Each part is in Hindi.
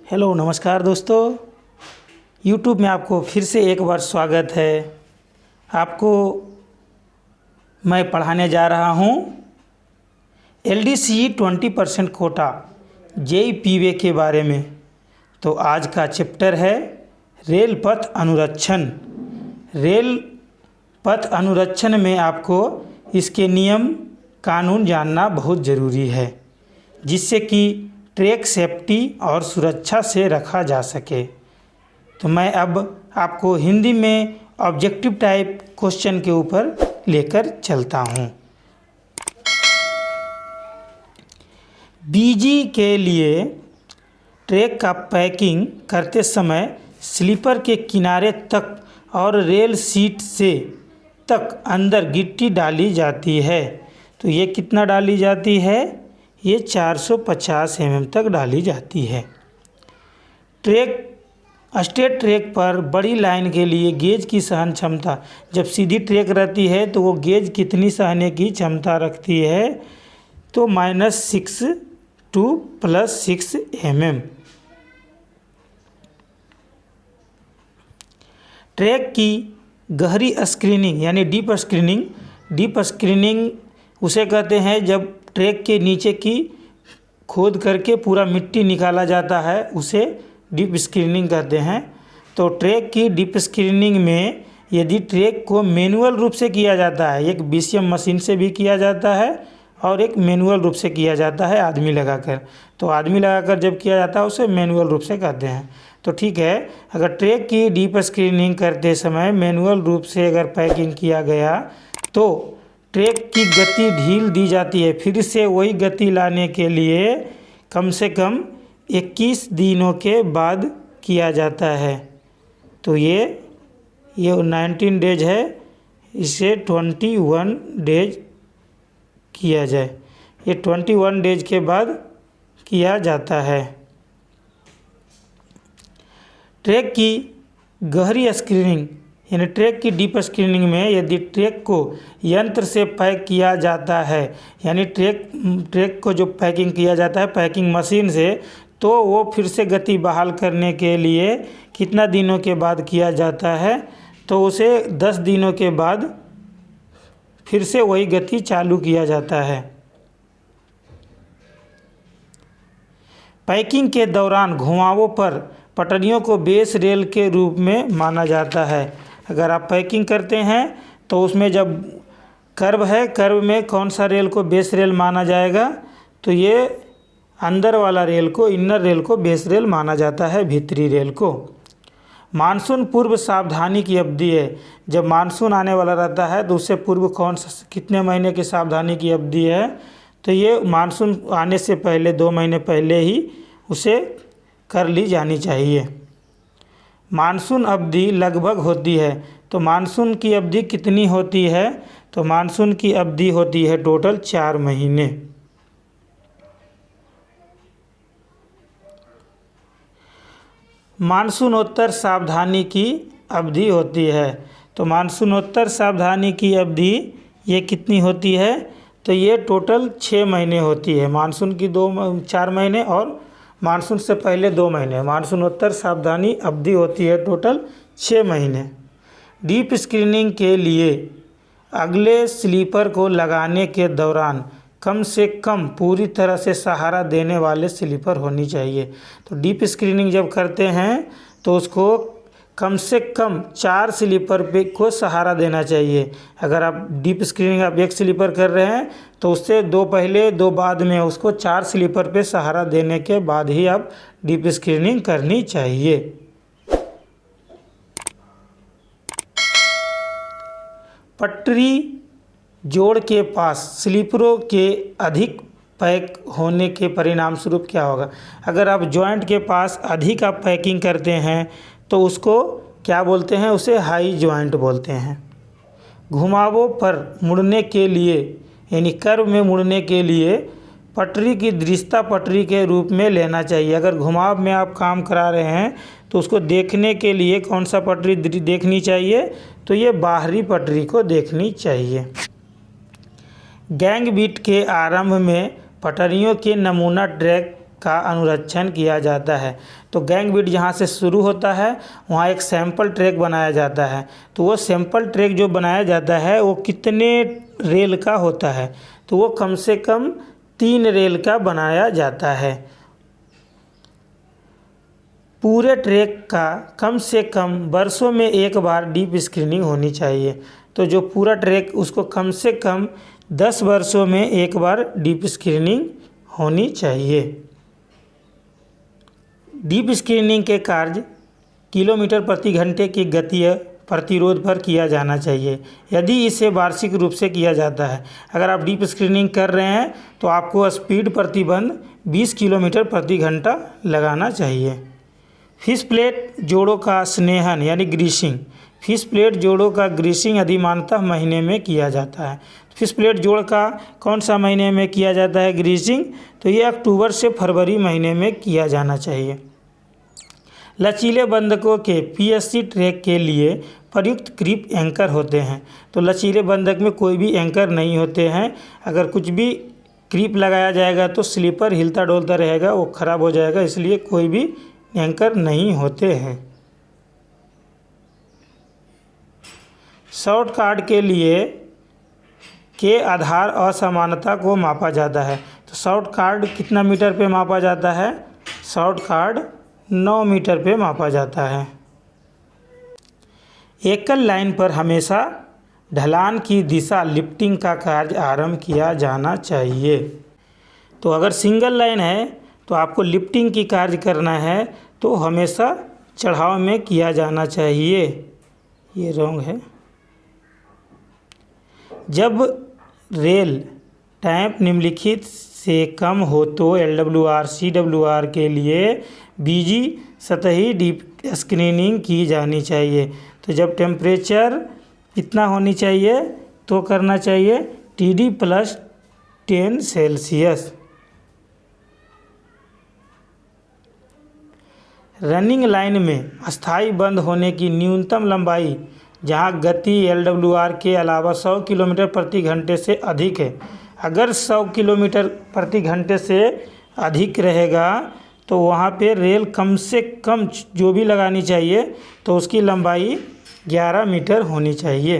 हेलो नमस्कार दोस्तों। YouTube में आपको फिर से एक बार स्वागत है। आपको मैं पढ़ाने जा रहा हूँ LDC 20% कोटा JEE पीवे के बारे में। तो आज का चैप्टर है रेल पथ अनुरक्षण। रेल पथ अनुरक्षण में आपको इसके नियम कानून जानना बहुत ज़रूरी है, जिससे कि ट्रैक सेफ्टी और सुरक्षा से रखा जा सके। तो मैं अब आपको हिंदी में ऑब्जेक्टिव टाइप क्वेश्चन के ऊपर लेकर चलता हूँ। बीजी के लिए ट्रैक का पैकिंग करते समय स्लीपर के किनारे तक और रेल सीट से तक अंदर गिट्टी डाली जाती है। तो ये कितना डाली जाती है? ये 450 mm तक डाली जाती है। स्ट्रेट ट्रैक पर बड़ी लाइन के लिए गेज की सहन क्षमता, जब सीधी ट्रैक रहती है तो वो गेज कितनी सहने की क्षमता रखती है? तो -6 to +6 mm। ट्रैक की गहरी स्क्रीनिंग यानी डीप स्क्रीनिंग उसे कहते हैं जब ट्रैक के नीचे की खोद करके पूरा मिट्टी निकाला जाता है, उसे डीप स्क्रीनिंग कहते हैं। तो ट्रैक की डीप स्क्रीनिंग में यदि ट्रैक को मैनुअल रूप से किया जाता है, एक BCM मशीन से भी किया जाता है और एक मैनुअल रूप से किया जाता है आदमी लगाकर। तो आदमी लगाकर जब किया जाता है उसे मैनुअल रूप से कहते हैं। तो ठीक है, अगर ट्रैक की डीप स्क्रीनिंग करते समय मैनुअल रूप से अगर पैकिंग किया गया तो ट्रैक की गति ढील दी जाती है। फिर से वही गति लाने के लिए कम से कम 21 दिनों के बाद किया जाता है। तो ये 19 डेज है, इसे 21 डेज किया जाए। ये 21 डेज के बाद किया जाता है। ट्रैक की गहरी स्क्रीनिंग यानी ट्रैक की डीप स्क्रीनिंग में यदि ट्रैक को यंत्र से पैक किया जाता है, यानी ट्रैक को जो पैकिंग किया जाता है पैकिंग मशीन से, तो वो फिर से गति बहाल करने के लिए कितना दिनों के बाद किया जाता है? तो उसे 10 दिनों के बाद फिर से वही गति चालू किया जाता है। पैकिंग के दौरान घुमावों पर पटरियों को बेस रेल के रूप में माना जाता है। अगर आप पैकिंग करते हैं तो उसमें जब कर्व है, कर्व में कौन सा रेल को बेस रेल माना जाएगा? तो ये अंदर वाला रेल को, इनर रेल को बेस रेल माना जाता है, भीतरी रेल को। मानसून पूर्व सावधानी की अवधि है। जब मानसून आने वाला रहता है तो उससे पूर्व कितने महीने की सावधानी की अवधि है? तो ये मानसून आने से पहले 2 महीने पहले ही उसे कर ली जानी चाहिए। मानसून अवधि लगभग होती है। तो मानसून की अवधि कितनी होती है? तो मानसून की अवधि होती है टोटल 4 महीने। मानसूनोत्तर सावधानी की अवधि होती है। तो मानसूनोत्तर सावधानी की अवधि ये कितनी होती है? तो ये टोटल 6 महीने होती है। मानसून की 4 महीने और मानसून से पहले 2 महीने, मानसूनोत्तर सावधानी अवधि होती है टोटल 6 महीने। डीप स्क्रीनिंग के लिए अगले स्लीपर को लगाने के दौरान कम से कम पूरी तरह से सहारा देने वाले स्लीपर होनी चाहिए। तो डीप स्क्रीनिंग जब करते हैं तो उसको कम से कम 4 स्लीपर पे को सहारा देना चाहिए। अगर आप डीप स्क्रीनिंग आप 1 स्लीपर कर रहे हैं तो उससे 2 पहले 2 बाद में उसको 4 स्लीपर पे सहारा देने के बाद ही आप डीप स्क्रीनिंग करनी चाहिए। पटरी जोड़ के पास स्लीपरों के अधिक पैक होने के परिणाम स्वरूप क्या होगा? अगर आप जॉइंट के पास अधिक आप पैकिंग करते हैं तो उसको क्या बोलते हैं? उसे हाई जॉइंट बोलते हैं। घुमावों पर मुड़ने के लिए यानी कर्व में मुड़ने के लिए पटरी की दृढ़ता पटरी के रूप में लेना चाहिए। अगर घुमाव में आप काम करा रहे हैं तो उसको देखने के लिए कौन सा पटरी देखनी चाहिए? तो ये बाहरी पटरी को देखनी चाहिए। गैंग बीट के आरंभ में पटरियों के नमूना ट्रैक का अनुरक्षण किया जाता है। तो गैंग बिट जहाँ से शुरू होता है वहाँ एक सैंपल ट्रैक बनाया जाता है। तो वो सैंपल ट्रैक जो बनाया जाता है वो कितने रेल का होता है, तो वो कम से कम 3 रेल का बनाया जाता है। पूरे ट्रैक का कम से कम वर्षों में एक बार डीप स्क्रीनिंग होनी चाहिए। तो जो पूरा ट्रैक उसको कम से कम 10 वर्षों में एक बार डीप स्क्रीनिंग होनी चाहिए। डीप स्क्रीनिंग के कार्य किलोमीटर प्रति घंटे की गतीय प्रतिरोध पर किया जाना चाहिए। यदि इसे वार्षिक रूप से किया जाता है, अगर आप डीप स्क्रीनिंग कर रहे हैं तो आपको स्पीड प्रतिबंध 20 किलोमीटर प्रति घंटा लगाना चाहिए। फिश प्लेट जोड़ों का स्नेहन यानी ग्रीसिंग। फिश प्लेट जोड़ों का ग्रीसिंग अधिमानतः महीने में किया जाता है। फिश प्लेट जोड़ का कौन सा महीने में किया जाता है ग्रीसिंग, तो ये अक्टूबर से फरवरी महीने में किया जाना चाहिए। लचीले बंधकों के पीएससी ट्रैक के लिए प्रयुक्त क्रीप एंकर होते हैं। तो लचीले बंधक में कोई भी एंकर नहीं होते हैं। अगर कुछ भी क्रीप लगाया जाएगा तो स्लीपर हिलता डोलता रहेगा, वो ख़राब हो जाएगा, इसलिए कोई भी एंकर नहीं होते हैं। शॉर्ट कार्ड के लिए के आधार असमानता को मापा जाता है। तो शॉर्ट कार्ड कितना मीटर पे मापा जाता है? शॉर्ट कार्ड 9 मीटर पे मापा जाता है। एकल लाइन पर हमेशा ढलान की दिशा लिफ्टिंग का कार्य आरंभ किया जाना चाहिए। तो अगर सिंगल लाइन है तो आपको लिफ्टिंग की कार्य करना है तो हमेशा चढ़ाव में किया जाना चाहिए। ये रॉन्ग है। जब रेल टैंप निम्नलिखित से कम हो तो LWR CWR के लिए बीजी सतही डीप स्क्रीनिंग की जानी चाहिए। तो जब टेम्परेचर कितना होनी चाहिए तो करना चाहिए TD + 10 सेल्सियस। रनिंग लाइन में अस्थायी बंद होने की न्यूनतम लंबाई जहां गति LWR के अलावा 100 किलोमीटर प्रति घंटे से अधिक है। अगर 100 किलोमीटर प्रति घंटे से अधिक रहेगा तो वहां पे रेल कम से कम जो भी लगानी चाहिए तो उसकी लंबाई 11 मीटर होनी चाहिए।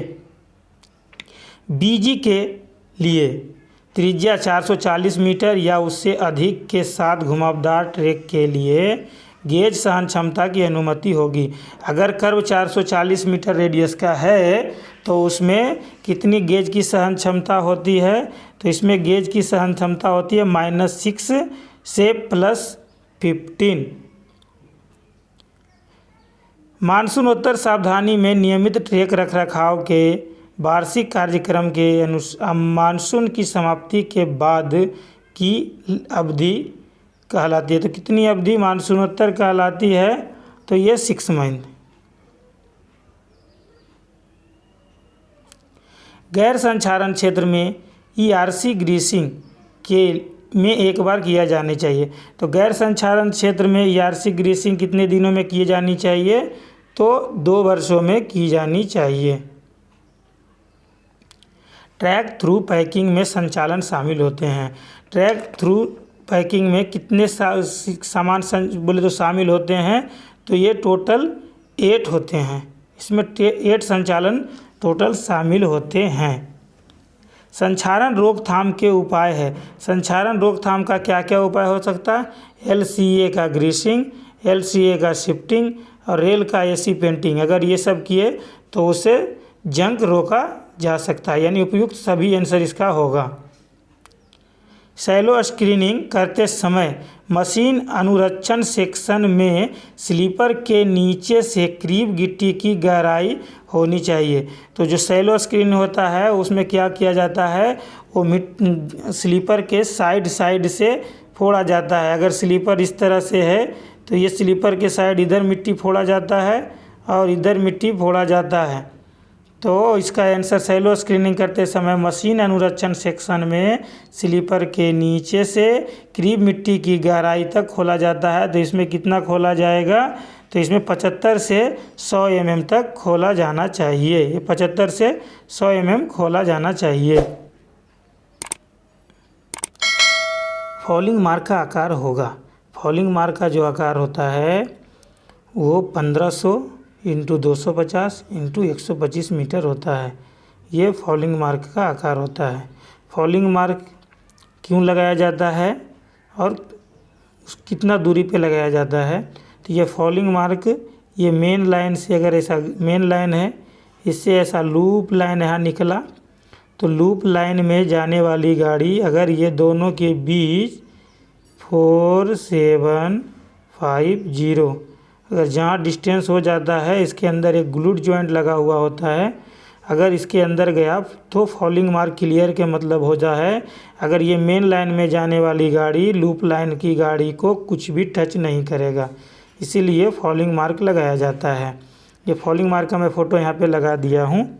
बीजी के लिए त्रिज्या 440 मीटर या उससे अधिक के साथ घुमावदार ट्रैक के लिए गेज सहन क्षमता की अनुमति होगी। अगर कर्व 440 मीटर रेडियस का है तो उसमें कितनी गेज की सहन क्षमता होती है? तो इसमें गेज की सहन क्षमता होती है -6 से +15। मानसूनोत्तर सावधानी में नियमित ट्रैक रखरखाव के वार्षिक कार्यक्रम के अनुसार मानसून की समाप्ति के बाद की अवधि कहलाती है। तो कितनी अवधि मानसूनोत्तर कहलाती है? तो ये 6 महीने। गैर संचारण क्षेत्र में ERC ग्रीसिंग में एक बार किया जानी चाहिए। तो गैर संचारण क्षेत्र में ERC ग्रीसिंग कितने दिनों में की जानी चाहिए? तो 2 वर्षों में की जानी चाहिए। ट्रैक थ्रू पैकिंग में संचालन शामिल होते हैं। ट्रैक थ्रू पैकिंग में कितने सामान बोले तो शामिल होते हैं? तो ये टोटल 8 होते हैं। इसमें 8 संचालन टोटल शामिल होते हैं। संचारण रोकथाम के उपाय है। संचारण रोकथाम का क्या क्या उपाय हो सकता है? LCA का ग्रीसिंग, LCA का शिफ्टिंग और रेल का AC पेंटिंग। अगर ये सब किए तो उससे जंग रोका जा सकता है, यानी उपयुक्त सभी आंसर इसका होगा। शैलो स्क्रीनिंग करते समय मशीन अनुरक्षण सेक्शन में स्लीपर के नीचे से क्रीप गिट्टी की गहराई होनी चाहिए। तो जो शैलो स्क्रीन होता है उसमें क्या किया जाता है? वो स्लीपर के साइड से फोड़ा जाता है। अगर स्लीपर इस तरह से है तो ये स्लीपर के साइड इधर मिट्टी फोड़ा जाता है और इधर मिट्टी फोड़ा जाता है। तो इसका आंसर शैलो स्क्रीनिंग करते समय मशीन अनुरक्षण सेक्शन में स्लीपर के नीचे से करीब मिट्टी की गहराई तक खोला जाता है। तो इसमें कितना खोला जाएगा? तो इसमें 75 से 100 mm तक खोला जाना चाहिए। ये 75 से 100 mm खोला जाना चाहिए। फॉलिंग मार्क का आकार होगा। फॉलिंग मार्क का जो आकार होता है वो 1500 इंटू 250 इंटू 125 मीटर होता है। ये फॉलिंग मार्क का आकार होता है। फॉलिंग मार्क क्यों लगाया जाता है और कितना दूरी पे लगाया जाता है? तो ये फॉलिंग मार्क ये मेन लाइन से, अगर ऐसा मेन लाइन है, इससे ऐसा लूप लाइन यहाँ निकला, तो लूप लाइन में जाने वाली गाड़ी अगर ये दोनों के बीच 4750 अगर जहाँ डिस्टेंस हो जाता है, इसके अंदर एक ग्लूट जॉइंट लगा हुआ होता है, अगर इसके अंदर गया तो फॉलिंग मार्क क्लियर के मतलब हो जा है अगर ये मेन लाइन में जाने वाली गाड़ी लूप लाइन की गाड़ी को कुछ भी टच नहीं करेगा, इसीलिए फॉलिंग मार्क लगाया जाता है। ये फॉलिंग मार्क का मैं फ़ोटो यहाँ पे लगा दिया हूँ।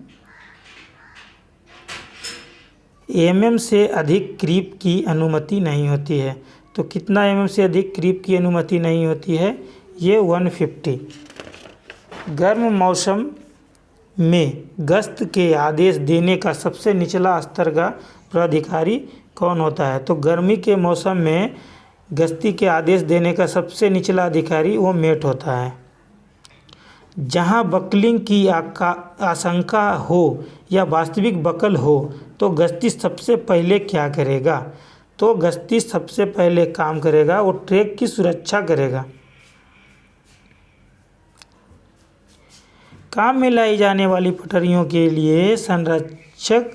mm से अधिक क्रीप की अनुमति नहीं होती है। तो कितना mm से अधिक क्रीप की अनुमति नहीं होती है? ये 150। गर्म मौसम में गश्त के आदेश देने का सबसे निचला स्तर का प्राधिकारी कौन होता है? तो गर्मी के मौसम में गश्ती के आदेश देने का सबसे निचला अधिकारी वो मेट होता है। जहां बकलिंग की आशंका हो या वास्तविक बकल हो तो गश्ती सबसे पहले क्या करेगा? तो गश्ती सबसे पहले काम करेगा वो ट्रैक की सुरक्षा करेगा। काम में लाई जाने वाली पटरियों के लिए संरक्षक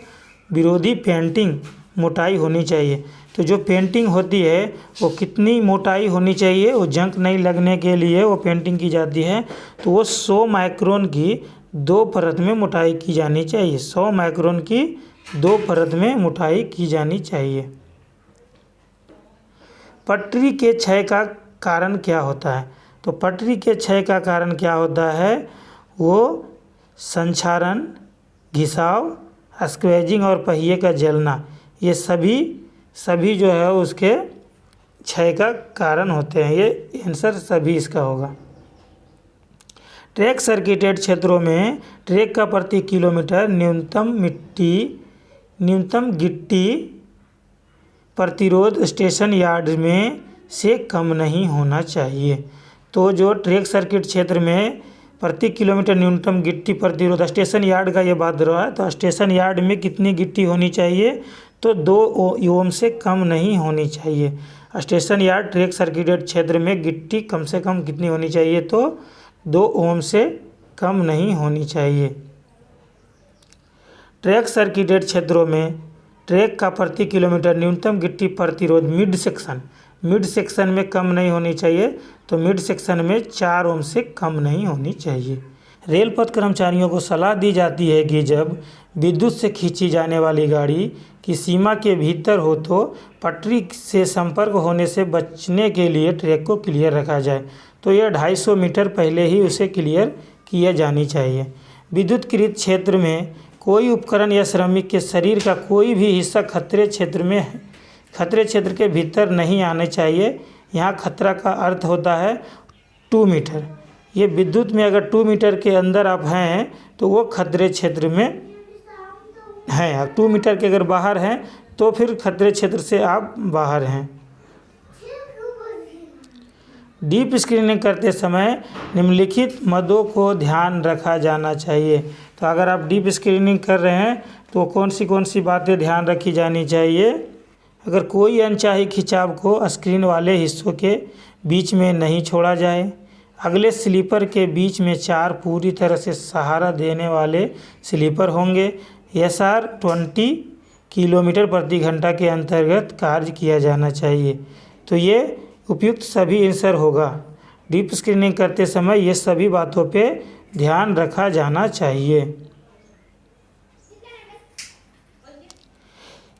विरोधी पेंटिंग मोटाई होनी चाहिए। तो जो पेंटिंग होती है वो कितनी मोटाई होनी चाहिए? वो जंग नहीं लगने के लिए वो पेंटिंग की जाती है, तो वो 100 माइक्रोन की 2 परत में मोटाई की जानी चाहिए। 100 माइक्रोन की 2 परत में मोटाई की जानी चाहिए। पटरी के क्षय का कारण क्या होता है? तो पटरी के क्षय का कारण क्या होता है? वो संक्षारण, घिसाव, स्क्वैजिंग और पहिए का जलना, ये सभी जो है उसके क्षय का कारण होते हैं। ये आंसर सभी इसका होगा। ट्रैक सर्किटेड क्षेत्रों में ट्रैक का प्रति किलोमीटर न्यूनतम गिट्टी प्रतिरोध स्टेशन यार्ड में से कम नहीं होना चाहिए। तो जो ट्रैक सर्किट क्षेत्र में प्रति किलोमीटर न्यूनतम गिट्टी प्रतिरोध स्टेशन यार्ड का ये बात रहा है, तो स्टेशन यार्ड में कितनी गिट्टी होनी चाहिए? तो 2 ओम से कम नहीं होनी चाहिए। स्टेशन यार्ड ट्रैक सर्किटेड क्षेत्र में गिट्टी कम से कम कितनी होनी चाहिए? तो 2 ओम से कम नहीं होनी चाहिए। ट्रैक सर्किटेड क्षेत्रों में ट्रैक का प्रति किलोमीटर न्यूनतम गिट्टी प्रतिरोध मिड सेक्शन में कम नहीं होनी चाहिए। तो मिड सेक्शन में 4 ओम से कम नहीं होनी चाहिए। रेल पथ कर्मचारियों को सलाह दी जाती है कि जब विद्युत से खींची जाने वाली गाड़ी की सीमा के भीतर हो तो पटरी से संपर्क होने से बचने के लिए ट्रैक को क्लियर रखा जाए। तो यह 250 मीटर पहले ही उसे क्लियर किया जानी चाहिए। विद्युतकृत क्षेत्र में कोई उपकरण या श्रमिक के शरीर का कोई भी हिस्सा खतरे क्षेत्र के भीतर नहीं आने चाहिए। यहाँ खतरा का अर्थ होता है 2 मीटर। ये विद्युत में अगर 2 मीटर के अंदर आप हैं तो वो खतरे क्षेत्र में हैं। 2 मीटर के अगर बाहर हैं तो फिर खतरे क्षेत्र से आप बाहर हैं। डीप स्क्रीनिंग करते समय निम्नलिखित मदों को ध्यान रखा जाना चाहिए। तो अगर आप डीप स्क्रीनिंग कर रहे हैं तो कौन सी बातें ध्यान रखी जानी चाहिए? अगर कोई अनचाही खिंचाव को स्क्रीन वाले हिस्सों के बीच में नहीं छोड़ा जाए। अगले स्लीपर के बीच में 4 पूरी तरह से सहारा देने वाले स्लीपर होंगे। SR 20 किलोमीटर प्रति घंटा के अंतर्गत कार्य किया जाना चाहिए। तो ये उपयुक्त सभी आंसर होगा। डीप स्क्रीनिंग करते समय ये सभी बातों पे ध्यान रखा जाना चाहिए।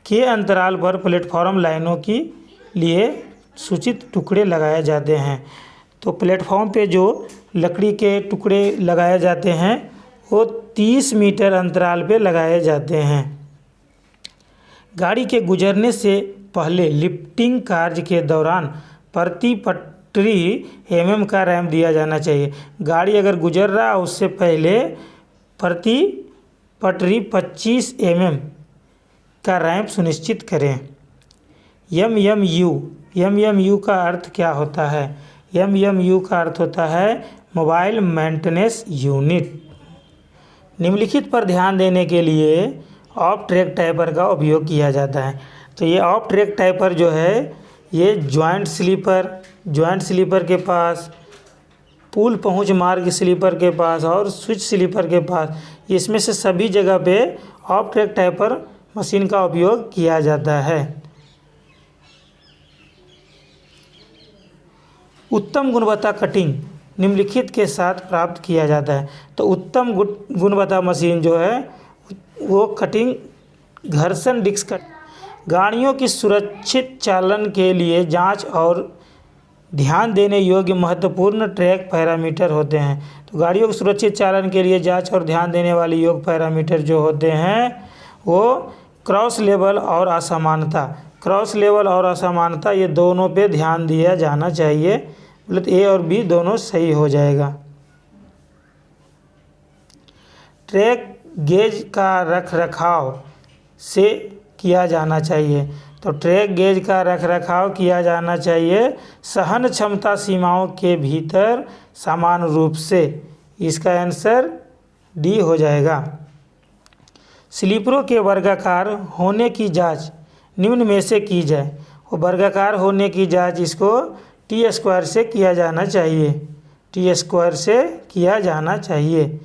के अंतराल पर प्लेटफॉर्म लाइनों के लिए सूचित टुकड़े लगाए जाते हैं। तो प्लेटफॉर्म पे जो लकड़ी के टुकड़े लगाए जाते हैं वो 30 मीटर अंतराल पे लगाए जाते हैं। गाड़ी के गुजरने से पहले लिफ्टिंग कार्य के दौरान प्रति पटरी mm का रैंप दिया जाना चाहिए। गाड़ी अगर गुजर रहा है उससे पहले प्रति पटरी 25 mm का रैंप सुनिश्चित करें। MMU MMU का अर्थ क्या होता है? MMU का अर्थ होता है मोबाइल मेंटेनेंस यूनिट। निम्नलिखित पर ध्यान देने के लिए ऑफ ट्रैक टाइपर का उपयोग किया जाता है। तो ये ऑफ ट्रैक टाइपर जो है ये जॉइंट स्लीपर के पास, पुल पहुंच मार्ग स्लीपर के पास और स्विच स्लीपर के पास, इसमें से सभी जगह पे ऑफ ट्रैक टाइपर मशीन का उपयोग किया जाता है। उत्तम गुणवत्ता कटिंग निम्नलिखित के साथ प्राप्त किया जाता है। तो उत्तम गुणवत्ता मशीन जो है वो कटिंग घर्षण डिस्क गाड़ियों की सुरक्षित चालन के लिए जांच और ध्यान देने योग्य महत्वपूर्ण ट्रैक पैरामीटर होते हैं। तो गाड़ियों के सुरक्षित चालन के लिए जांच और ध्यान देने वाले योग्य पैरामीटर जो होते हैं वो क्रॉस लेवल और असमानता, ये दोनों पे ध्यान दिया जाना चाहिए। मतलब ए और बी दोनों सही हो जाएगा। ट्रैक गेज का रखरखाव से किया जाना चाहिए। तो ट्रैक गेज का रखरखाव किया जाना चाहिए सहन क्षमता सीमाओं के भीतर समान रूप से। इसका आंसर डी हो जाएगा। स्लीपरों के वर्गाकार होने की जांच निम्न में से की जाए। वो वर्गाकार होने की जांच इसको T² से किया जाना चाहिए। T² से किया जाना चाहिए।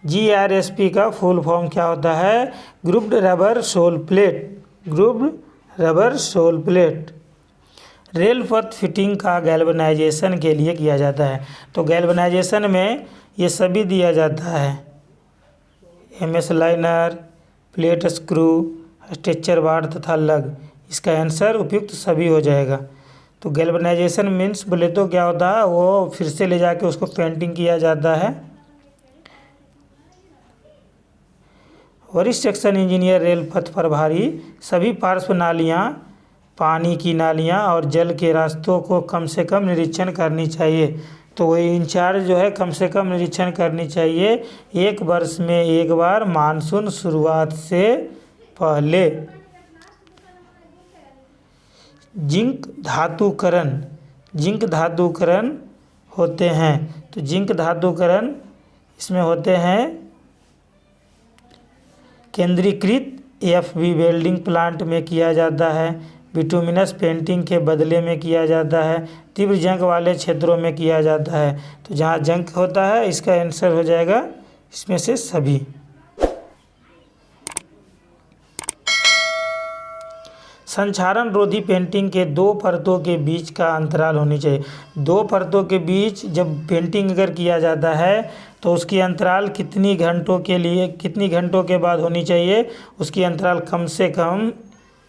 GRSP का फुल फॉर्म क्या होता है? Grouped rubber soul plate. Rail पथ फिटिंग का गैल्वनाइजेशन के लिए किया जाता है। तो गैल्वनाइजेशन में ये सभी दिया जाता है, MS liner, plate screw, stretcher bar तथा लग। इसका आंसर उपयुक्त सभी हो जाएगा। तो गैल्वनाइजेशन मीन्स बोले तो क्या होता है, वो फिर से ले जाके उसको पेंटिंग किया जाता है। वरिष्ठ सेक्शन इंजीनियर रेल पथ प्रभारी सभी पार्श्व नालियाँ, पानी की नालियाँ और जल के रास्तों को कम से कम निरीक्षण करनी चाहिए। तो वही इंचार्ज जो है कम से कम निरीक्षण करनी चाहिए 1 वर्ष में 1 बार मानसून शुरुआत से पहले। जिंक धातुकरण होते हैं। तो जिंक धातुकरण इसमें होते हैं केंद्रीकृत FB वेल्डिंग प्लांट में किया जाता है, बिटुमिनस पेंटिंग के बदले में किया जाता है, तीव्र जंग वाले क्षेत्रों में किया जाता है। तो जहाँ जंग होता है इसका आंसर हो जाएगा इसमें से सभी। संक्षारण रोधी पेंटिंग के 2 परतों के बीच का अंतराल होनी चाहिए। 2 परतों के बीच जब पेंटिंग अगर किया जाता है तो उसकी अंतराल कितनी घंटों के बाद होनी चाहिए? उसकी अंतराल कम से कम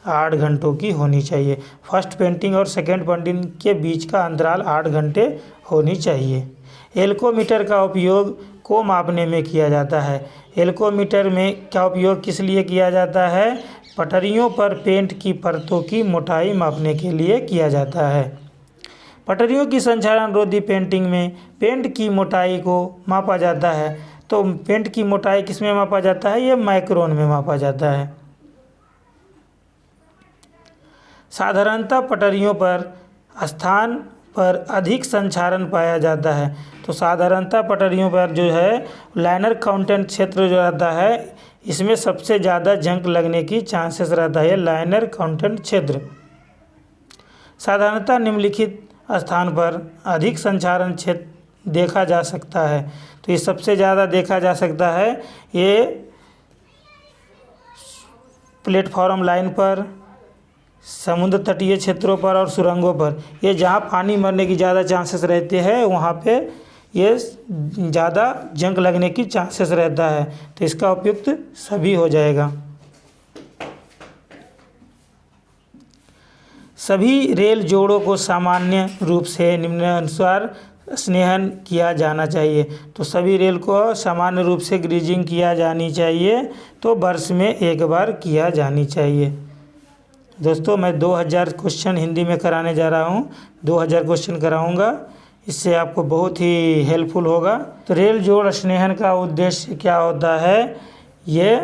8 घंटों की होनी चाहिए। फर्स्ट पेंटिंग और सेकेंड पेंटिंग के बीच का अंतराल 8 घंटे होनी चाहिए। एल्कोमीटर का उपयोग को मापने में किया जाता है। एल्कोमीटर में का उपयोग किस लिए किया जाता है? पटरियों पर पेंट की परतों की मोटाई मापने के लिए किया जाता है। पटरियों की संक्षारण रोधी पेंटिंग में पेंट की मोटाई को मापा जाता है। तो पेंट की मोटाई किस में मापा जाता है? ये माइक्रोन में मापा जाता है। साधारणतः पटरियों पर स्थान पर अधिक संक्षारण पाया जाता है। तो साधारणतः पटरियों पर जो है लाइनर काउंटेंट क्षेत्र जो रहता है इसमें सबसे ज़्यादा जंग लगने की चांसेस रहता है, लाइनर काउंटेंट क्षेत्र। साधारणतः निम्नलिखित स्थान पर अधिक संक्षारण क्षेत्र देखा जा सकता है। तो ये सबसे ज़्यादा देखा जा सकता है ये प्लेटफॉर्म लाइन पर, समुद्र तटीय क्षेत्रों पर और सुरंगों पर। ये जहाँ पानी मरने की ज़्यादा चांसेस रहते हैं वहाँ पे ये ज़्यादा जंग लगने की चांसेस रहता है। तो इसका उपयुक्त सभी हो जाएगा। सभी रेल जोड़ों को सामान्य रूप से निम्नानुसार स्नेहन किया जाना चाहिए। तो सभी रेल को सामान्य रूप से ग्रीजिंग किया जानी चाहिए। तो वर्ष में 1 बार किया जानी चाहिए। दोस्तों मैं 2000 क्वेश्चन हिंदी में कराने जा रहा हूँ। 2000 क्वेश्चन कराऊँगा, इससे आपको बहुत ही हेल्पफुल होगा। तो रेल जोड़ स्नेहन का उद्देश्य क्या होता है? ये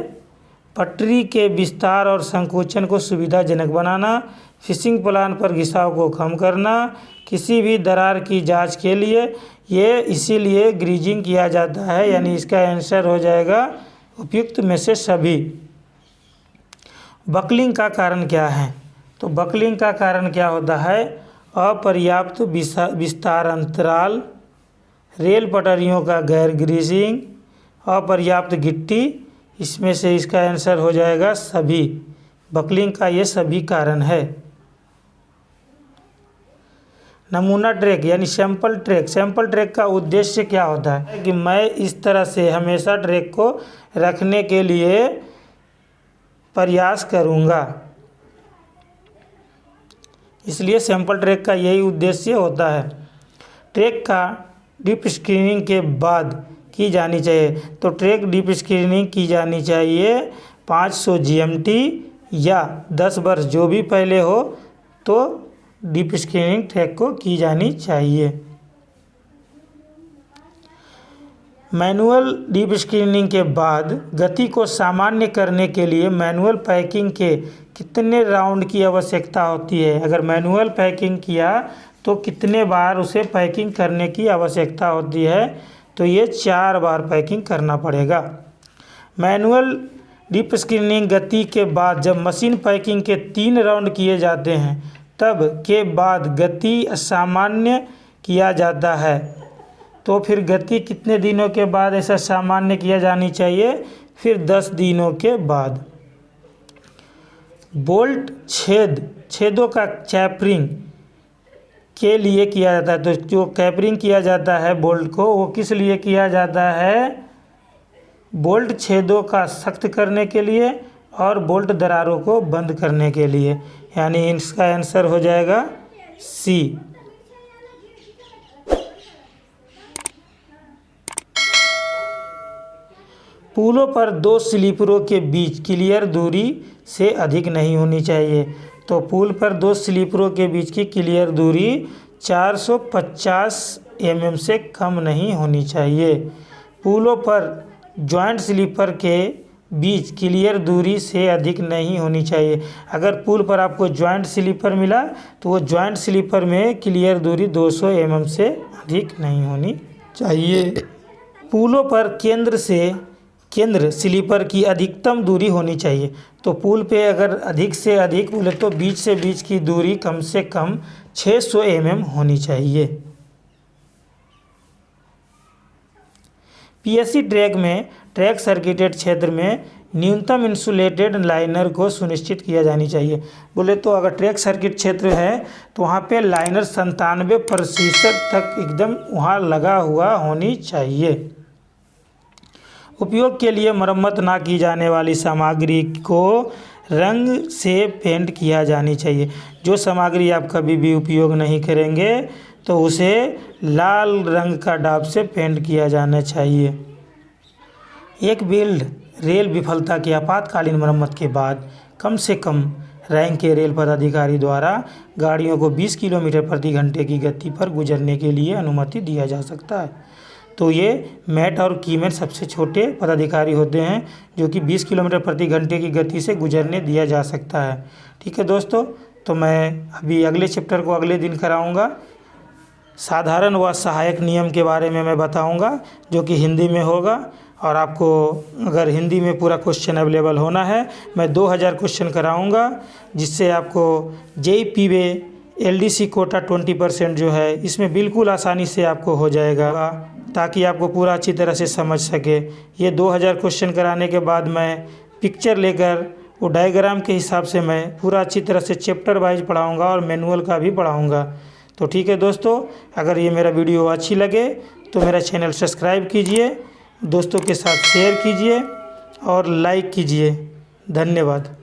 पटरी के विस्तार और संकोचन को सुविधाजनक बनाना, फिशिंग प्लान पर घिसाव को कम करना, किसी भी दरार की जांच के लिए ये इसीलिए ग्रीजिंग किया जाता है, यानी इसका आंसर हो जाएगा उपयुक्त में से सभी। बकलिंग का कारण क्या है? तो बकलिंग का कारण क्या होता है? अपर्याप्त विस्तार अंतराल, रेल पटरियों का गैर ग्रीसिंग, अपर्याप्त गिट्टी, इसमें से इसका आंसर हो जाएगा सभी। बकलिंग का ये सभी कारण है। नमूना ट्रैक यानी सैंपल ट्रैक, सैंपल ट्रैक का उद्देश्य क्या होता है कि मैं इस तरह से हमेशा ट्रैक को रखने के लिए प्रयास करूँगा, इसलिए सैंपल ट्रैक का यही उद्देश्य होता है। ट्रैक का डीप स्क्रीनिंग के बाद की जानी चाहिए, तो ट्रैक डीप स्क्रीनिंग की जानी चाहिए 500 GMT या 10 वर्ष जो भी पहले हो, तो डीप स्क्रीनिंग ट्रैक को की जानी चाहिए। मैनुअल डीप स्क्रीनिंग के बाद गति को सामान्य करने के लिए मैनुअल पैकिंग के कितने राउंड की आवश्यकता होती है? अगर मैनुअल पैकिंग किया तो कितने बार उसे पैकिंग करने की आवश्यकता होती है? तो ये 4 बार पैकिंग करना पड़ेगा। मैनुअल डीप स्क्रीनिंग गति के बाद जब मशीन पैकिंग के 3 राउंड किए जाते हैं तब के बाद गति असामान्य किया जाता है, तो फिर गति कितने दिनों के बाद ऐसा सामान्य किया जानी चाहिए? फिर 10 दिनों के बाद। बोल्ट छेदों का कैपरिंग के लिए किया जाता है, तो जो कैपरिंग किया जाता है बोल्ट को, वो किस लिए किया जाता है? बोल्ट छेदों का सख्त करने के लिए और बोल्ट दरारों को बंद करने के लिए, यानी इसका आंसर हो जाएगा सी। पुलों पर 2 स्लीपरों के बीच क्लियर दूरी से अधिक नहीं होनी चाहिए, तो पुल पर 2 स्लीपरों के बीच की क्लियर दूरी 450 mm से कम नहीं होनी चाहिए। पुलों पर जॉइंट स्लीपर के बीच क्लियर दूरी से अधिक नहीं होनी चाहिए। अगर पुल पर आपको जॉइंट स्लीपर मिला तो वो जॉइंट स्लीपर में क्लियर दूरी 200 mm से अधिक नहीं होनी चाहिए। पुलों पर केंद्र स्लीपर की अधिकतम दूरी होनी चाहिए, तो पुल पे अगर अधिक से अधिक बोले तो बीच से बीच की दूरी कम से कम 600 mm होनी चाहिए। पीएससी ट्रैक में ट्रैक सर्किटेड क्षेत्र में न्यूनतम इंसुलेटेड लाइनर को सुनिश्चित किया जानी चाहिए। बोले तो अगर ट्रैक सर्किट क्षेत्र है तो वहाँ पे लाइनर 97% तक एकदम वहाँ लगा हुआ होनी चाहिए। उपयोग के लिए मरम्मत ना की जाने वाली सामग्री को रंग से पेंट किया जानी चाहिए। जो सामग्री आप कभी भी उपयोग नहीं करेंगे तो उसे लाल रंग का दाब से पेंट किया जाना चाहिए। एक बिल्ड रेल विफलता की आपातकालीन मरम्मत के बाद कम से कम रैंक के रेल पदाधिकारी द्वारा गाड़ियों को 20 किलोमीटर प्रति घंटे की गति पर गुजरने के लिए अनुमति दिया जा सकता है। तो ये मैट और कीमैन सबसे छोटे पदाधिकारी होते हैं जो कि 20 किलोमीटर प्रति घंटे की गति से गुजरने दिया जा सकता है। ठीक है दोस्तों, तो मैं अभी अगले चैप्टर को अगले दिन कराऊंगा। साधारण व सहायक नियम के बारे में मैं बताऊंगा जो कि हिंदी में होगा, और आपको अगर हिंदी में पूरा क्वेश्चन अवेलेबल होना है मैं 2000 क्वेश्चन कराऊंगा, जिससे आपको JPW LDC कोटा 20% जो है इसमें बिल्कुल आसानी से आपको हो जाएगा, ताकि आपको पूरा अच्छी तरह से समझ सके। ये 2000 क्वेश्चन कराने के बाद मैं पिक्चर लेकर वो डायग्राम के हिसाब से मैं पूरा अच्छी तरह से चैप्टर वाइज पढ़ाऊँगा और मैनुअल का भी पढ़ाऊँगा। तो ठीक है दोस्तों, अगर ये मेरा वीडियो अच्छी लगे तो मेरा चैनल सब्सक्राइब कीजिए, दोस्तों के साथ शेयर कीजिए और लाइक कीजिए। धन्यवाद।